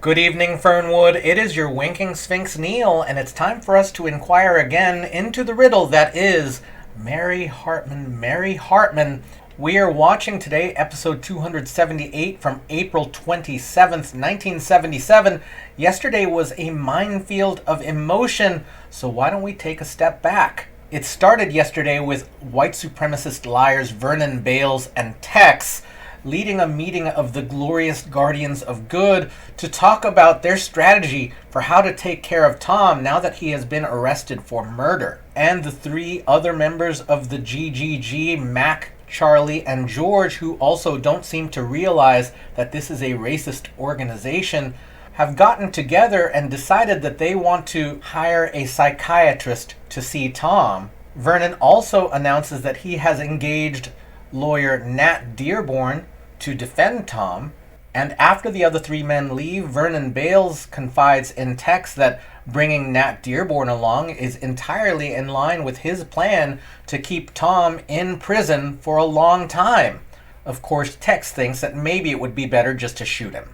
Good evening, Fernwood. It is your winking Sphinx Neil, and it's time for us to inquire again into the riddle that is Mary Hartman. Mary Hartman. We are watching today episode 278 from April 27th, 1977. Yesterday was a minefield of emotion, so why don't we take a step back? It started yesterday with white supremacist liars Vernon Bales and Tex leading a meeting of the glorious guardians of good to talk about their strategy for how to take care of Tom now that he has been arrested for murder. And the three other members of the GGG, Mac, Charlie, and George, who also don't seem to realize that this is a racist organization, have gotten together and decided that they want to hire a psychiatrist to see Tom. Vernon also announces that he has engaged lawyer Nat Dearborn to defend Tom, and after the other three men leave, Vernon Bales confides in Tex that bringing Nat Dearborn along is entirely in line with his plan to keep Tom in prison for a long time. Of course, Tex thinks that maybe it would be better just to shoot him.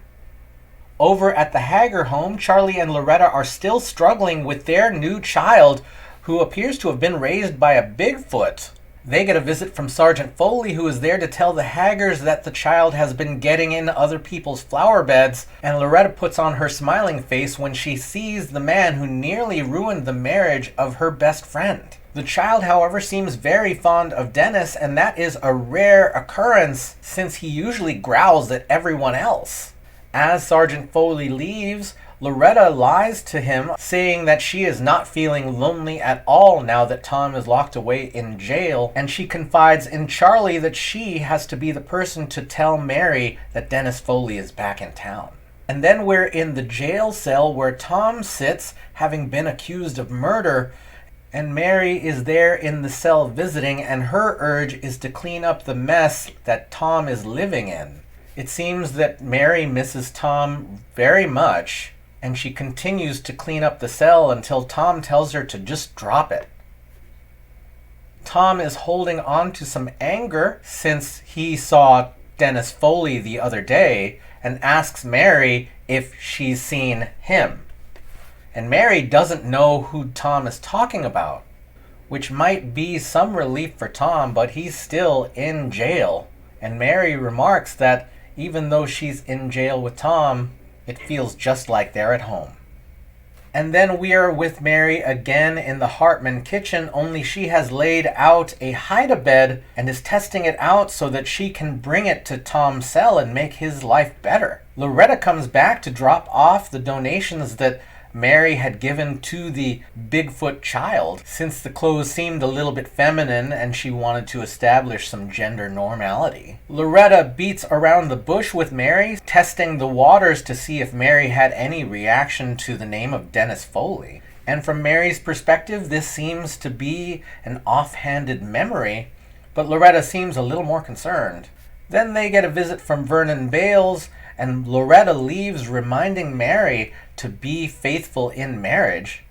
Over at the Hager home, Charlie and Loretta are still struggling with their new child, who appears to have been raised by a Bigfoot. They get a visit from Sergeant Foley, who is there to tell the Haggers that the child has been getting in other people's flower beds, and Loretta puts on her smiling face when she sees the man who nearly ruined the marriage of her best friend. The child, however, seems very fond of Dennis, and that is a rare occurrence since he usually growls at everyone else. As Sergeant Foley leaves, Loretta lies to him, saying that she is not feeling lonely at all now that Tom is locked away in jail, and she confides in Charlie that she has to be the person to tell Mary that Dennis Foley is back in town. And then we're in the jail cell where Tom sits, having been accused of murder, and Mary is there in the cell visiting, and her urge is to clean up the mess that Tom is living in. It seems that Mary misses Tom very much, and she continues to clean up the cell until Tom tells her to just drop it. Tom is holding on to some anger since he saw Dennis Foley the other day and asks Mary if she's seen him. And Mary doesn't know who Tom is talking about, which might be some relief for Tom, but he's still in jail. And Mary remarks that even though she's in jail with Tom, it feels just like they're at home. And then we are with Mary again in the Hartman kitchen, only she has laid out a hide-a-bed and is testing it out so that she can bring it to Tom's cell and make his life better. Loretta comes back to drop off the donations that Mary had given to the Bigfoot child, since the clothes seemed a little bit feminine and she wanted to establish some gender normality. Loretta beats around the bush with Mary, testing the waters to see if Mary had any reaction to the name of Dennis Foley. And from Mary's perspective, this seems to be an offhanded memory, but Loretta seems a little more concerned. Then they get a visit from Vernon Bales, and Loretta leaves, reminding Mary to be faithful in marriage.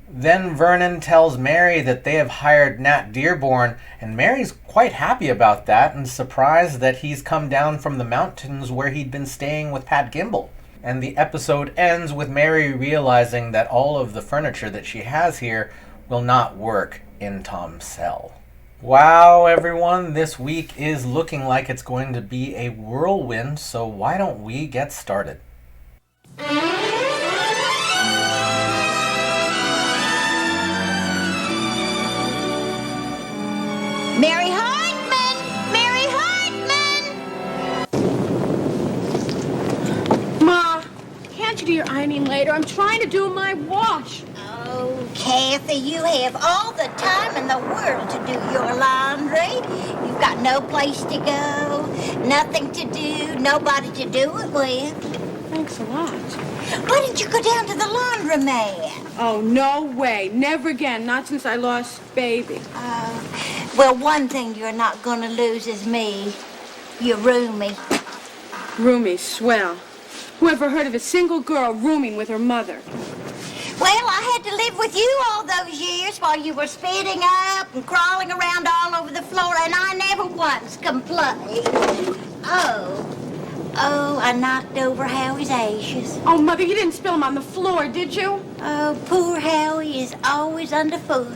Then Vernon tells Mary that they have hired Nat Dearborn, and Mary's quite happy about that and surprised that he's come down from the mountains where he'd been staying with Pat Gimble. And the episode ends with Mary realizing that all of the furniture that she has here will not work in Tom's cell. Wow, everyone, this week is looking like it's going to be a whirlwind, so why don't we get started? Mary Hartman! Mary Hartman! Ma, can't you do your ironing later? I'm trying to do my wash. Oh, Kathy, you have all the time in the world to do your laundry. You've got no place to go, nothing to do, nobody to do it with. Thanks a lot. Why didn't you go down to the laundromat? Oh, no way. Never again. Not since I lost baby. Well, one thing you're not going to lose is me, your roomie. Roomie, swell. Who ever heard of a single girl rooming with her mother? Well, I had to live with you all those years while you were spitting up and crawling around all over the floor, and I never once complained. Oh, Oh, I knocked over Howie's ashes. Oh, Mother, you didn't spill them on the floor, did you? Oh, poor Howie is always underfoot.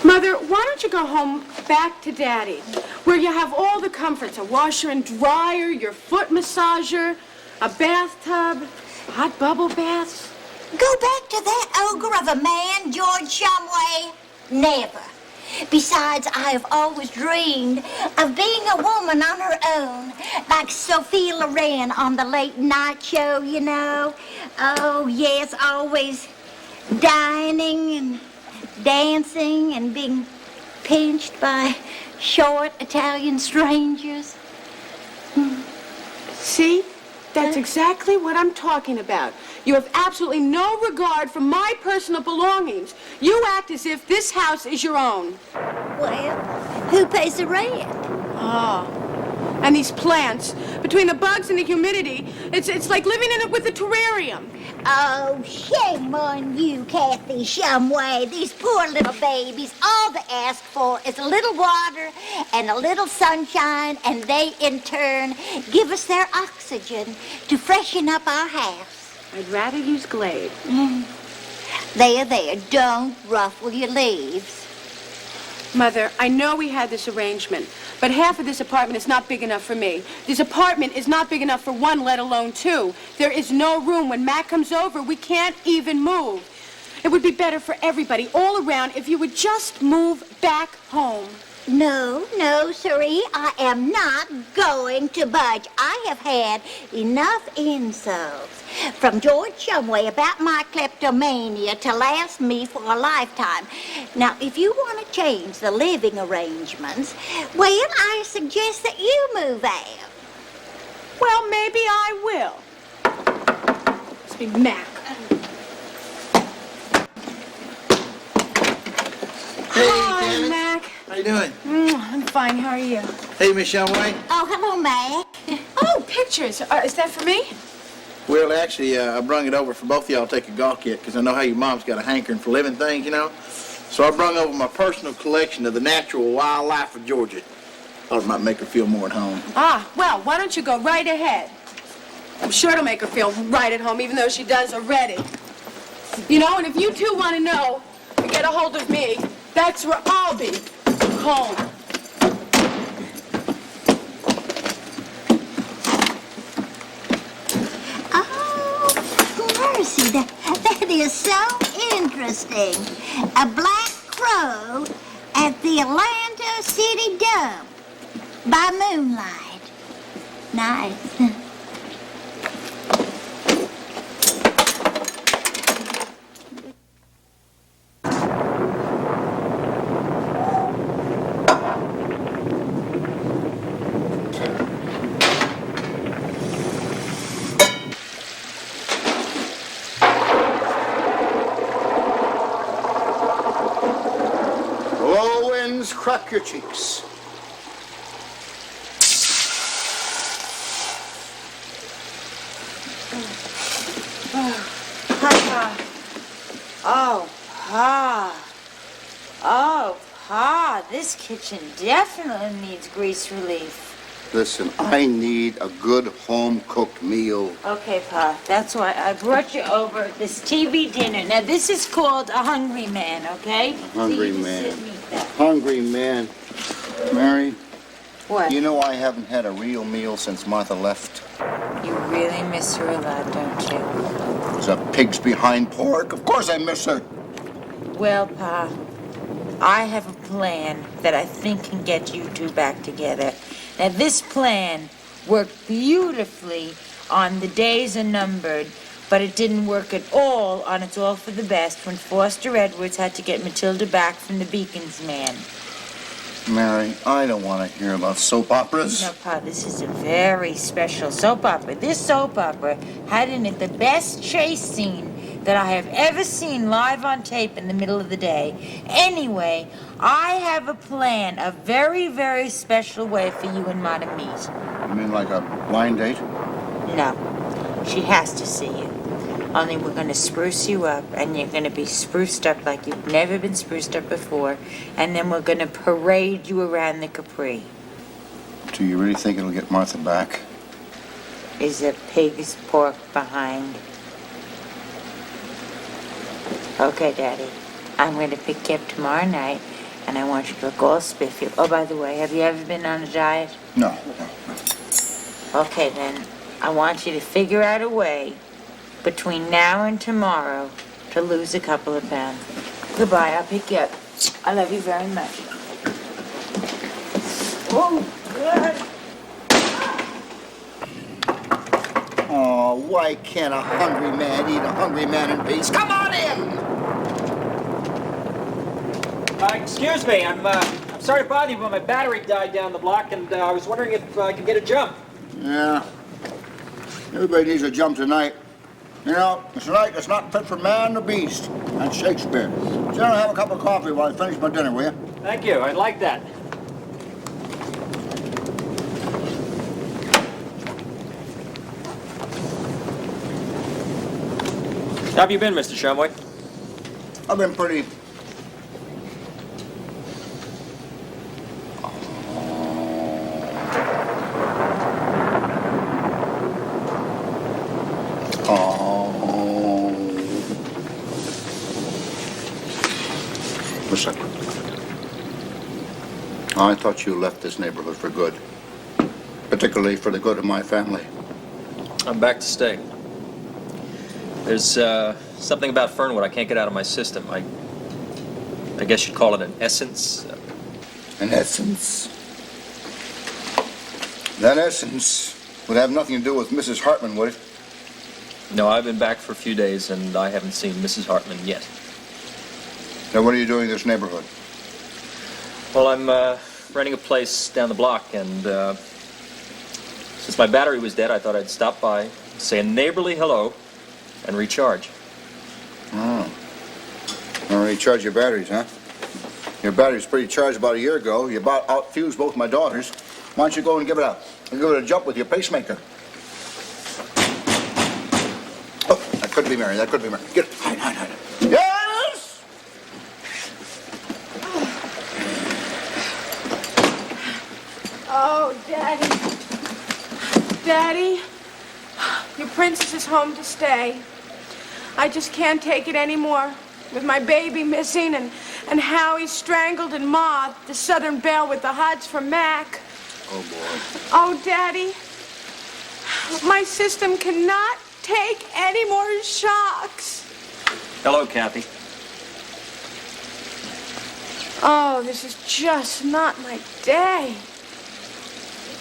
Mother, why don't you go home back to Daddy, where you have all the comforts, a washer and dryer, your foot massager, a bathtub, hot bubble baths? Go back to that ogre of a man, George Shumway? Never. Besides, I have always dreamed of being a woman on her own, like Sophia Loren on the late night show, you know. Oh, yes, always dining and dancing and being pinched by short Italian strangers. See? That's exactly what I'm talking about. You have absolutely no regard for my personal belongings. You act as if this house is your own. Well, who pays the rent? Ah. And these plants, between the bugs and the humidity, it's like living in it with a terrarium. Oh, shame on you, Kathy Shumway. These poor little babies, all they ask for is a little water and a little sunshine, and they, in turn, give us their oxygen to freshen up our house. I'd rather use Glade. There, don't ruffle your leaves. Mother, I know we had this arrangement, but half of this apartment is not big enough for me. This apartment is not big enough for one, let alone two. There is no room. When Matt comes over, we can't even move. It would be better for everybody all around if you would just move back home. No, sirree, I am not going to budge. I have had enough insults from George Shumway about my kleptomania to last me for a lifetime. Now, if you want to change the living arrangements, well, I suggest that you move out. Well, maybe I will. Must be Mac. Hey, Hi, Janet. Mac. How you doing? I'm fine. How are you? Hey, Miss Shumway. Oh, hello, Mac. Oh, pictures. Is that for me? Well, actually, I brung it over for both of y'all to take a gawk at, because I know how your mom's got a hankering for living things, you know. So I brung over my personal collection of the natural wildlife of Georgia. Thought it might make her feel more at home. Ah, well, why don't you go right ahead? I'm sure it'll make her feel right at home, even though she does already. You know, and if you two want to know, get a hold of me. That's where I'll be. Home. Oh, mercy, that is so interesting. A black crow at the Atlanta City dump by moonlight. Nice. Crack your cheeks. Oh, Pa, this kitchen definitely needs grease relief. Listen, I need a good home-cooked meal. Okay, Pa, that's why I brought you over this TV dinner. Now, this is called a hungry man, okay? Hungry So you just man. sit and eat that. Hungry man. Mary, What? you know I haven't had a real meal since Martha left. You really miss her a lot, don't you? There's a pig's behind pork. Of course I miss her. Well, Pa, I have a plan that I think can get you two back together. Now, this plan worked beautifully on The Days Are Numbered, but it didn't work at all on It's All for the Best when Foster Edwards had to get Matilda back from the Beacons man. Mary, I don't want to hear about soap operas. No, Pa, this is a very special soap opera. This soap opera had in it the best chase scene that I have ever seen live on tape in the middle of the day. Anyway, I have a plan, a very, very special way for you and Ma to meet. You mean like a blind date? No, she has to see you. Only we're going to spruce you up, and you're going to be spruced up like you've never been spruced up before, and then we're going to parade you around the Capri. Do you really think it'll get Martha back? Is a pig's pork behind? Okay, Daddy. I'm going to pick you up tomorrow night, and I want you to look all spiffy. Oh, by the way, have you ever been on a diet? No. Okay, then. I want you to figure out a way between now and tomorrow to lose a couple of pounds. Goodbye. I'll pick you up. I love you very much. Oh, God. Oh, why can't a hungry man eat a hungry man in peace? Come on in! Excuse me, I'm sorry to bother you, but my battery died down the block, and I was wondering if I could get a jump. Yeah. Everybody needs a jump tonight. You know, it's a night that's not fit for man or beast. That's Shakespeare. Sit down and have a cup of coffee while I finish my dinner, will you? Thank you, I'd like that. How have you been, Mr. Shumway? I've been pretty... Listen. I thought you left this neighborhood for good. Particularly for the good of my family. I'm back to stay. There's something about Fernwood I can't get out of my system. I guess you'd call it an essence. An essence? That essence would have nothing to do with Mrs. Hartman, would it? No, I've been back for a few days, and I haven't seen Mrs. Hartman yet. Now, what are you doing in this neighborhood? Well, I'm renting a place down the block, and since my battery was dead, I thought I'd stop by, say a neighborly hello, and recharge. Oh. Well, recharge your batteries, huh? Your battery's pretty charged about a year ago. You about out-fused both my daughters. Why don't you go and give it a jump with your pacemaker? Oh, that couldn't be Mary. That couldn't be Mary. Get it. Hide. Yes! Oh, Daddy. Daddy, your princess is home to stay. I just can't take it anymore. With my baby missing and Howie strangled and Ma, the Southern Belle with the hots from Mac. Oh, boy. Oh, Daddy, my system cannot take any more shocks. Hello, Kathy. Oh, this is just not my day.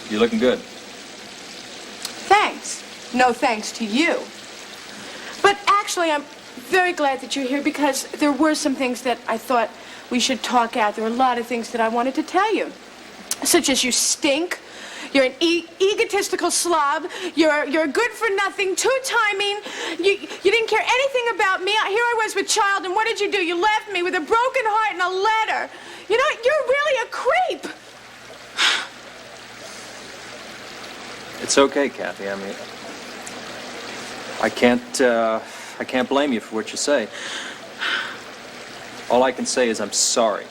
You're looking good. Thanks. No thanks to you. But actually, I'm very glad that you're here because there were some things that I thought we should talk out. There were a lot of things that I wanted to tell you, such as you stink, you're an egotistical slob, you're a good-for-nothing, two-timing, you didn't care anything about me. Here I was with child, and what did you do? You left me with a broken heart and a letter. You know, you're really a creep. It's okay, Kathy. I mean, I can't blame you for what you say. All I can say is I'm sorry.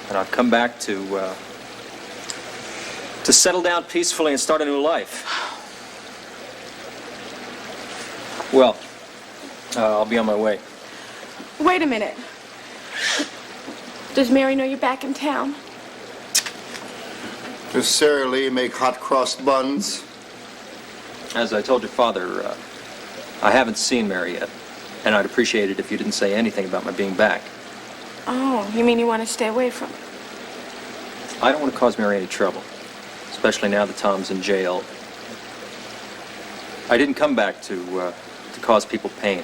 And I've come back to settle down peacefully and start a new life. Well, I'll be on my way. Wait a minute. Does Mary know you're back in town? Does Sarah Lee make hot cross buns? As I told your father, I haven't seen Mary yet, and I'd appreciate it if you didn't say anything about my being back. Oh, you mean you want to stay away from her? I don't want to cause Mary any trouble, especially now that Tom's in jail. I didn't come back to cause people pain.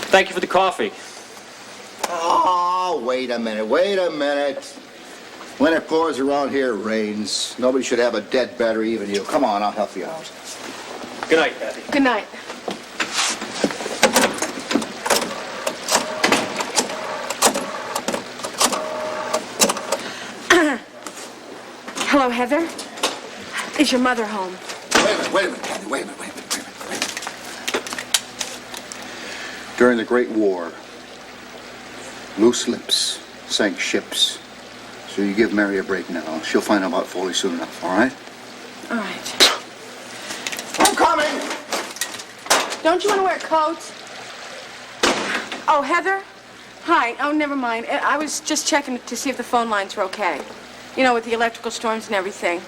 Thank you for the coffee. Oh, wait a minute. When it pours around here, it rains. Nobody should have a dead battery, even you. Come on, I'll help you out. Good night, Kathy. Good night. Hello, Heather. Is your mother home? Wait a minute, Kathy. Wait a minute. During the Great War, loose lips sank ships. So So you give Mary a break now. She'll find out about Foley soon enough, all right? All right. I'm coming! Don't you want to wear a coat? Oh, Heather? Hi. Oh, never mind. I was just checking to see if the phone lines were okay. You know, with the electrical storms and everything.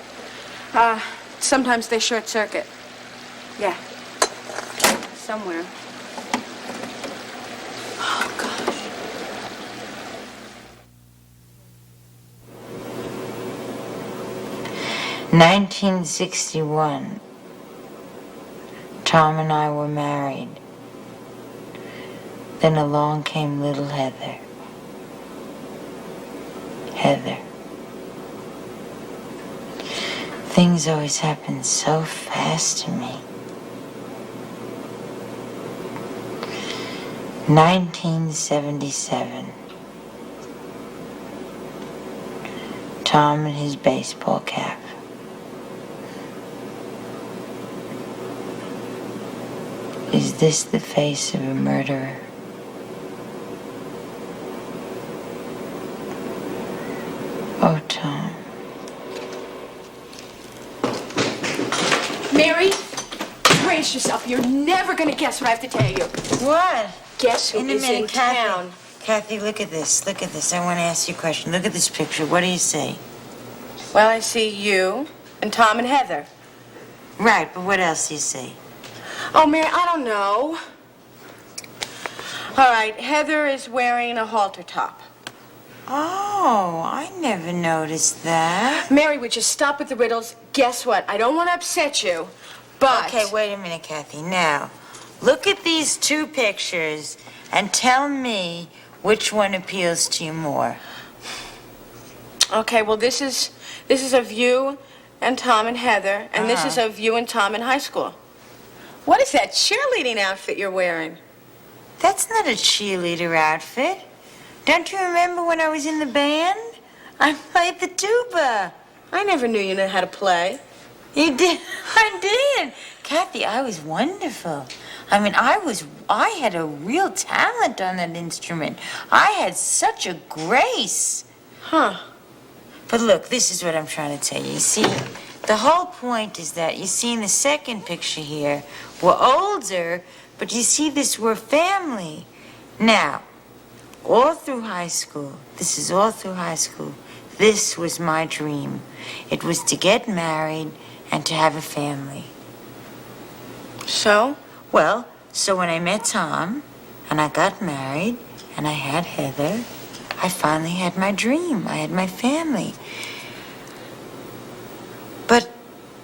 Sometimes they short circuit. Yeah. Somewhere. Oh, gosh. "1961. Tom and I were married. Then along came little Heather. Heather. Things always happen so fast to me. 1977. Tom in his baseball cap. Is this the face of a murderer? Oh, Tom. Mary, brace yourself. You're never going to guess what I have to tell you. What? Guess who is in town? Kathy, look at this. Look at this. I want to ask you a question. Look at this picture. What do you see? Well, I see you and Tom and Heather. Right, but what else do you see? Oh, Mary, I don't know. All right, Heather is wearing a halter top. Oh, I never noticed that. Mary, would you stop with the riddles? Guess what? I don't want to upset you, but... Okay, wait a minute, Kathy. Now, look at these two pictures and tell me which one appeals to you more. Okay, well, this is of you and Tom and Heather, and this is of you and Tom in high school. What is that cheerleading outfit you're wearing? That's not a cheerleader outfit. Don't you remember when I was in the band? I played the tuba. I never knew you knew how to play. You did? I did. Kathy, I was wonderful. I mean, I had a real talent on that instrument. I had such a grace. Huh. But look, this is what I'm trying to tell you. You see, the whole point is that you see in the second picture here, we're older, but you see this, we're family. Now, all through high school, this is all through high school, this was my dream. It was to get married and to have a family. So? Well, so when I met Tom and I got married and I had Heather, I finally had my dream. I had my family. But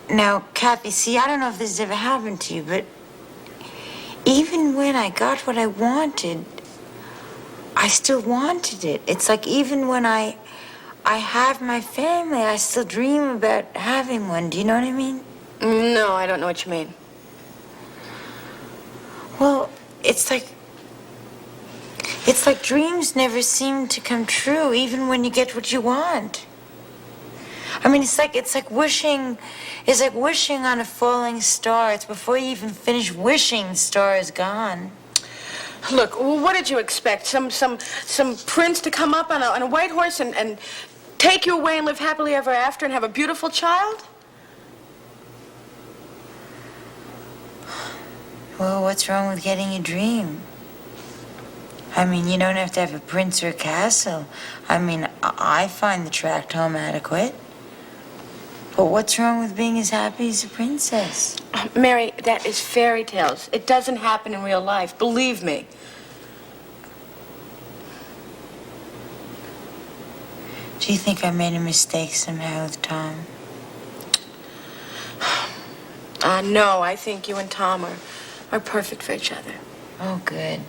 now, Kathy, see, I don't know if this has ever happened to you, but even when I got what I wanted, I still wanted it. It's like even when I have my family, I still dream about having one. Do you know what I mean? No, I don't know what you mean. Well, it's like dreams never seem to come true, even when you get what you want. I mean, it's like wishing on a falling star. It's before you even finish wishing, the star is gone. Look, what did you expect? Some prince to come up on a white horse and take you away and live happily ever after and have a beautiful child? Well, what's wrong with getting a dream? I mean, you don't have to have a prince or a castle. I mean, I find the tract home adequate. But what's wrong with being as happy as a princess? Mary, that is fairy tales. It doesn't happen in real life. Believe me. Do you think I made a mistake somehow with Tom? No, I think you and Tom are perfect for each other. Oh, good.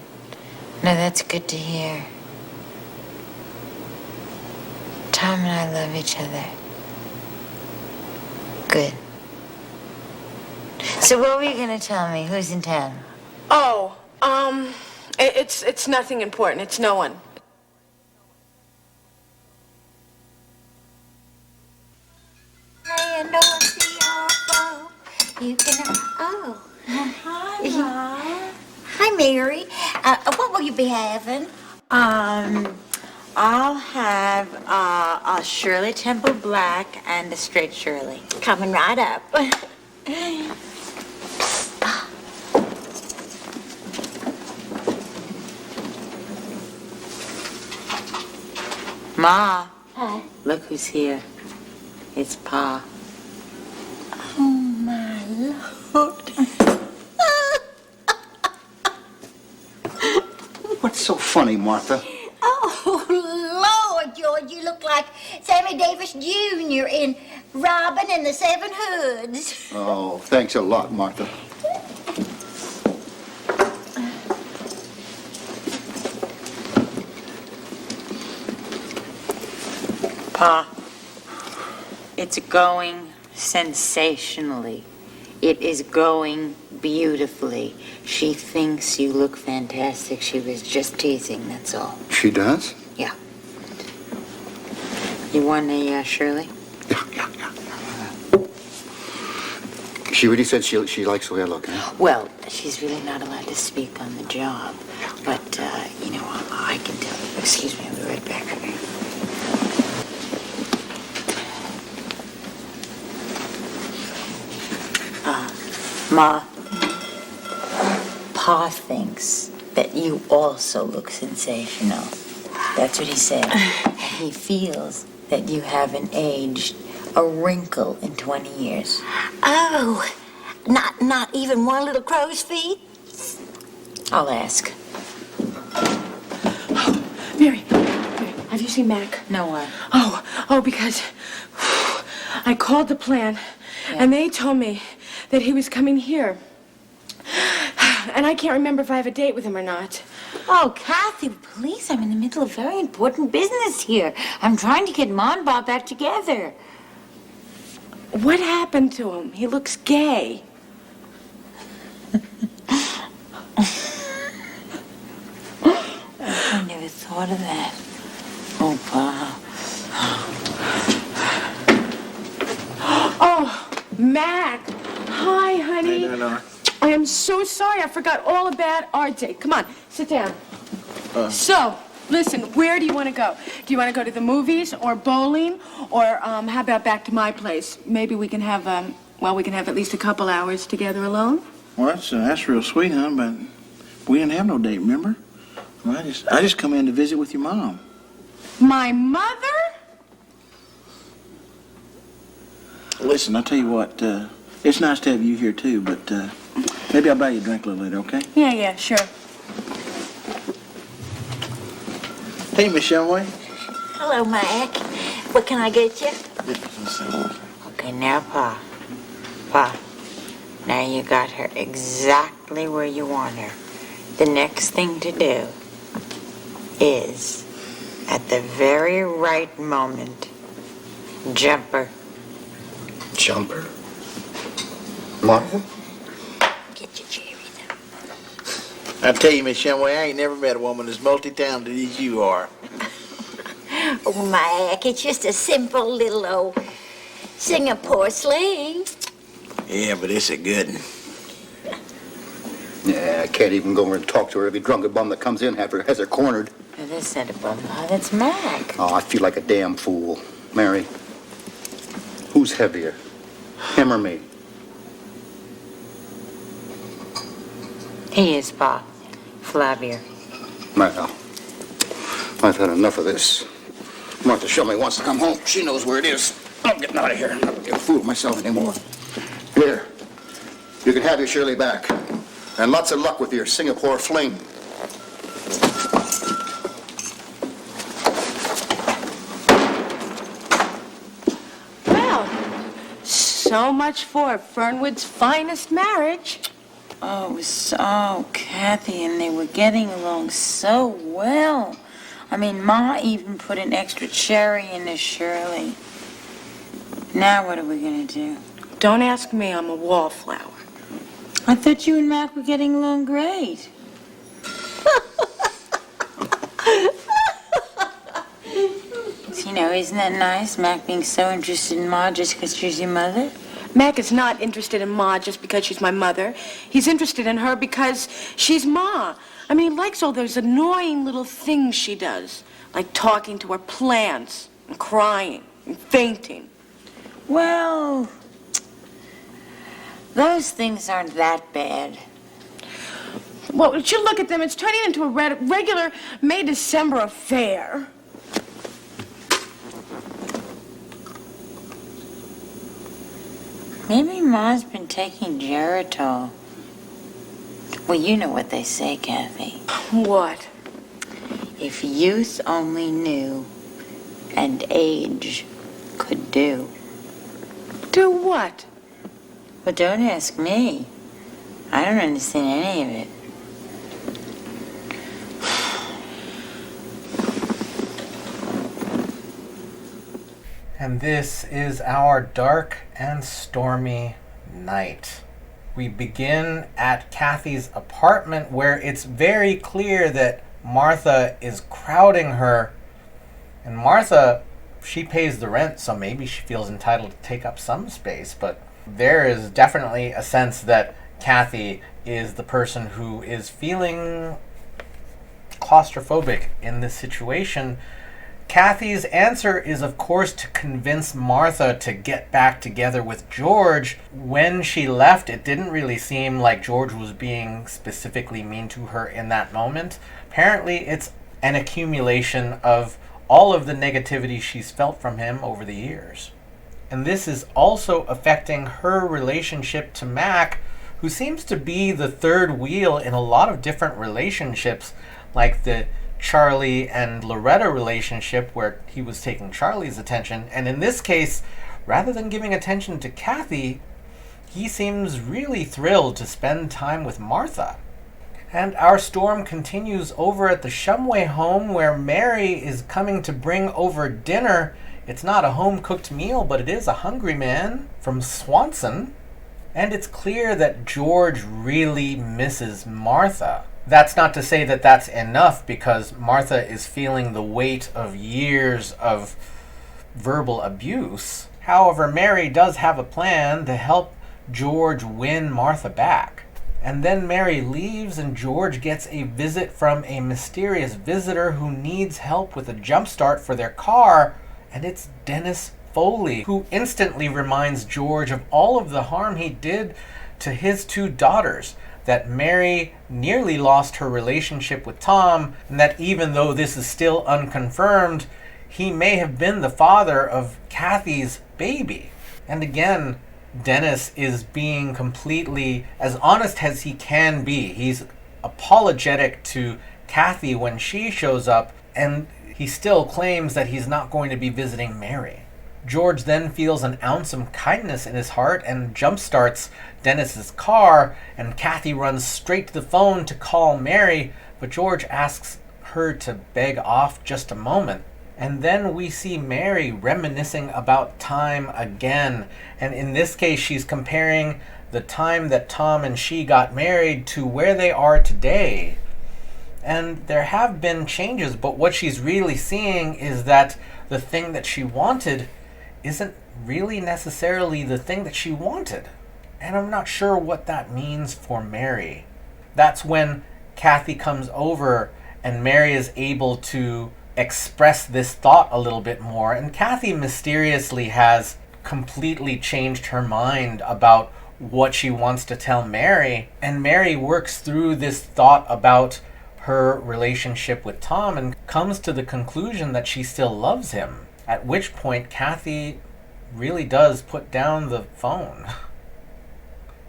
No, that's good to hear. Tom and I love each other. Good. So what were you going to tell me? Who's in town? Oh, it's nothing important. It's no one. Hey, I know it's the awful. You can. Oh. Hi, Mom. Hi, Mary. What will you be having? I'll have a Shirley Temple Black and a straight Shirley. Coming right up. Ma, Huh? look who's here. It's Pa. Oh, my Lord. What's so funny, Martha? Oh, Lord, George, you look like Sammy Davis Jr. in Robin and the Seven Hoods. Oh, thanks a lot, Martha. Pa, it's going sensationally. It is going beautifully. She thinks you look fantastic. She was just teasing, that's all. She does? Yeah. You want a Shirley? Yeah. She really said she likes the way I look, huh? Well, she's really not allowed to speak on the job. But, you know, I can tell you. Excuse me, I'll be right back. Ma, Pa thinks that you also look sensational. That's what he said. He feels that you haven't aged a wrinkle in 20 years. Oh, not even one little crow's feet? I'll ask. Mary, have you seen Mac? No one. Oh, because I called the plant, and they told me that he was coming here. And I can't remember if I have a date with him or not. Oh, Kathy, please, I'm in the middle of very important business here. I'm trying to get Ma and Bob back together. What happened to him? He looks gay. I never thought of that. Oh, Pa. Oh, Mac. Hi, honey. Hey, Nora. I am so sorry. I forgot all about our date. Come on, sit down. So, listen, where do you want to go? Do you want to go to the movies or bowling? Or how about back to my place? Maybe we can have, we can have at least a couple hours together alone. Well, that's real sweet, huh? But we didn't have no date, remember? Well, I just come in to visit with your mom. My mother? Listen, I'll tell you what, it's nice to have you here too, but maybe I'll buy you a drink a little later, okay? Yeah, sure. Hey, Miss Shelway. Hello, Mac. What can I get you? Okay, now, Pa. Pa, now you got her exactly where you want her. The next thing to do is, at the very right moment, jump her. Jumper? Martha? Get your cherry I tell you, Miss Shelway, I ain't never met a woman as multi-talented as you are. Oh, Mac, it's just a simple little old Singapore sling. Yeah, but it's a good one. Yeah, I can't even go over and talk to her. Every drunken bum that comes in has her cornered. Now, this ain't a bum, Pa. That's Mac. Oh, I feel like a damn fool. Mary, who's heavier, him or me? He is, Pa. Flabbier. Well, I've had enough of this. Martha Shelby wants to come home. She knows where it is. I'm getting out of here. I'm not going to fool myself anymore. Here, you can have your Shirley back. And lots of luck with your Singapore fling. Well, so much for Fernwood's finest marriage. Oh, so Kathy, and they were getting along so well. I mean, Ma even put an extra cherry in the Shirley. Now what are we gonna do? Don't ask me, I'm a wallflower. I thought you and Mac were getting along great. You know, isn't that nice, Mac being so interested in Ma just because she's your mother? Mac is not interested in Ma just because she's my mother. He's interested in her because she's Ma. I mean, he likes all those annoying little things she does. like talking to our plants and crying and fainting. Well, those things aren't that bad. Well, you look at them, it's turning into a regular May-December affair. Maybe Ma's been taking Geritol. Well, you know what they say, Kathy. What? If youth only knew, and age could do. Do what? Well, don't ask me. I don't understand any of it. And this is our dark and stormy night. We begin at Kathy's apartment, where it's very clear that Martha is crowding her. And Martha, she pays the rent, so maybe she feels entitled to take up some space, but there is definitely a sense that Kathy is the person who is feeling claustrophobic in this situation. Kathy's answer is, of course, to convince Martha to get back together with George. When she left, it didn't really seem like George was being specifically mean to her in that moment. Apparently, it's an accumulation of all of the negativity she's felt from him over the years. And this is also affecting her relationship to Mac, who seems to be the third wheel in a lot of different relationships, like the Charlie and Loretta relationship, where he was taking Charlie's attention. And in this case, rather than giving attention to Kathy, he seems really thrilled to spend time with Martha. And our storm continues over at the Shumway home, where Mary is coming to bring over dinner. It's not a home-cooked meal, but it is a hungry man from Swanson. And it's clear that George really misses Martha. That's not to say that that's enough, because Martha is feeling the weight of years of verbal abuse. However, Mary does have a plan to help George win Martha back. And then Mary leaves, and George gets a visit from a mysterious visitor who needs help with a jump start for their car, and it's Dennis Foley, who instantly reminds George of all of the harm he did to his two daughters, that Mary nearly lost her relationship with Tom, and that even though this is still unconfirmed, he may have been the father of Kathy's baby. And again, Dennis is being completely as honest as he can be. He's apologetic to Kathy when she shows up, and he still claims that he's not going to be visiting Mary. George then feels an ounce of kindness in his heart and jumpstarts Dennis's car, and Kathy runs straight to the phone to call Mary, but George asks her to beg off just a moment. And then we see Mary reminiscing about time again, and in this case she's comparing the time that Tom and she got married to where they are today. And there have been changes, but what she's really seeing is that the thing that she wanted isn't really necessarily the thing that she wanted. And I'm not sure what that means for Mary. That's when Kathy comes over and Mary is able to express this thought a little bit more. And Kathy mysteriously has completely changed her mind about what she wants to tell Mary. And Mary works through this thought about her relationship with Tom and comes to the conclusion that she still loves him. At which point, Kathy really does put down the phone,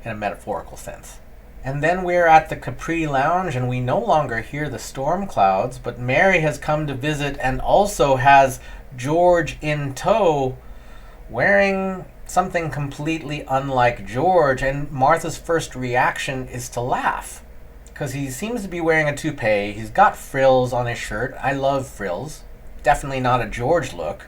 in a metaphorical sense. And then we're at the Capri Lounge, and we no longer hear the storm clouds, but Mary has come to visit and also has George in tow, wearing something completely unlike George, and Martha's first reaction is to laugh, because he seems to be wearing a toupee. He's got frills on his shirt. I love frills. Definitely not a George look.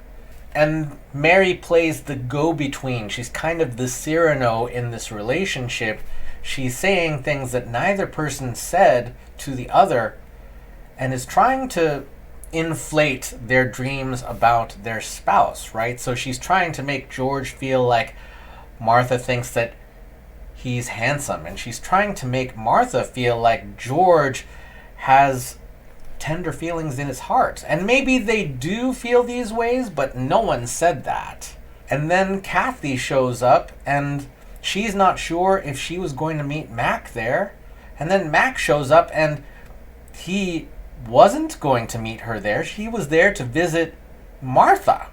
And Mary plays the go-between. She's kind of the Cyrano in this relationship. She's saying things that neither person said to the other, and is trying to inflate their dreams about their spouse, right? So she's trying to make George feel like Martha thinks that he's handsome, and she's trying to make Martha feel like George has tender feelings in his heart. And maybe they do feel these ways, but no one said that. And then Kathy shows up, and she's not sure if she was going to meet Mac there. And then Mac shows up, and he wasn't going to meet her there. He was there to visit Martha.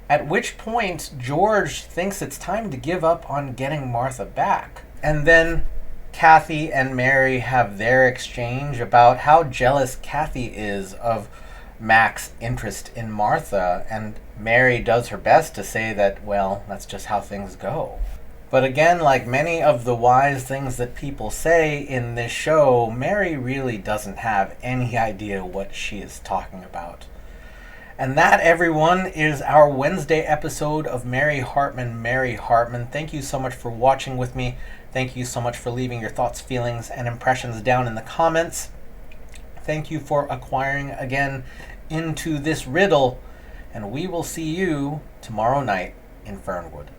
At which point, George thinks it's time to give up on getting Martha back. And then Kathy and Mary have their exchange about how jealous Kathy is of Mac's interest in Martha, and Mary does her best to say that, well, that's just how things go. But again, like many of the wise things that people say in this show, Mary really doesn't have any idea what she is talking about. And that, everyone, is our Wednesday episode of Mary Hartman, Mary Hartman. Thank you so much for watching with me. Thank you so much for leaving your thoughts, feelings, and impressions down in the comments. Thank you for acquiring again into this riddle. And we will see you tomorrow night in Fernwood.